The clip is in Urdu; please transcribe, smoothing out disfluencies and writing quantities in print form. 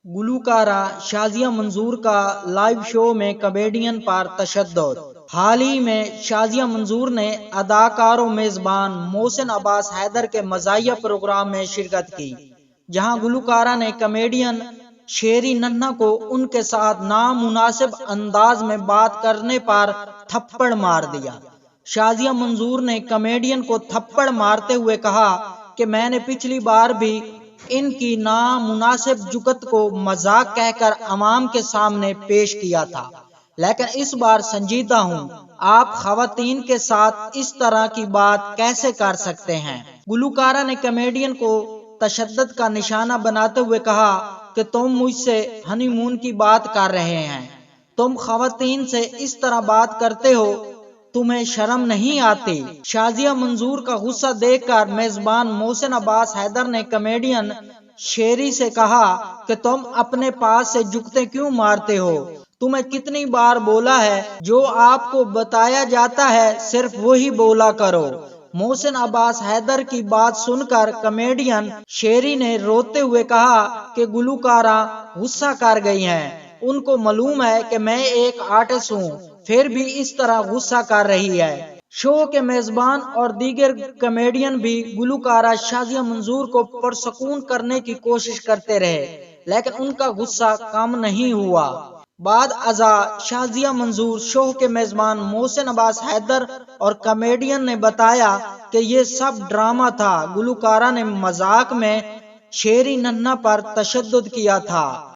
گلوکارہ شازیہ منظور کا لائیو شو میں کامیڈین پر تشدد۔ حال ہی میں شازیہ منظور نے اداکار و میزبان محسن عباس حیدر کے مزاحیہ پروگرام میں شرکت کی، جہاں گلوکارہ نے کامیڈین شیری ننھا کو ان کے ساتھ نامناسب انداز میں بات کرنے پر تھپڑ مار دیا۔ شازیہ منظور نے کامیڈین کو تھپڑ مارتے ہوئے کہا کہ میں نے پچھلی بار بھی ان کی نامناسب جگت کو مذاق کہہ کر عوام کے سامنے پیش کیا تھا، لیکن اس بار سنجیدہ ہوں۔ آپ خواتین کے ساتھ اس طرح کی بات کیسے کر سکتے ہیں؟ گلوکارہ نے کامیڈین کو تشدد کا نشانہ بناتے ہوئے کہا کہ تم مجھ سے ہنی مون کی بات کر رہے ہیں، تم خواتین سے اس طرح بات کرتے ہو، تمہیں شرم نہیں آتی؟ شازیہ منظور کا غصہ دیکھ کر میزبان محسن عباس حیدر نے کامیڈین شیری سے کہا کہ تم اپنے پاس سے جگتیں کیوں مارتے ہو؟ تمہیں کتنی بار بولا ہے جو آپ کو بتایا جاتا ہے صرف وہی بولا کرو۔ محسن عباس حیدر کی بات سن کر کامیڈین شیری نے روتے ہوئے کہا کہ گلوکارہ غصہ کر گئی ہیں، ان کو معلوم ہے کہ میں ایک آرٹسٹ ہوں، پھر بھی اس طرح غصہ کر رہی ہے۔ شو کے میزبان اور دیگر کامیڈین بھی گلوکارہ شازیہ منظور کو پرسکون کرنے کی کوشش کرتے رہے، لیکن ان کا غصہ کم نہیں ہوا۔ بعد ازاں شازیہ منظور، شو کے میزبان محسن عباس حیدر اور کامیڈین نے بتایا کہ یہ سب ڈرامہ تھا، گلوکارہ نے مذاق میں شیری ننھا پر تشدد کیا تھا۔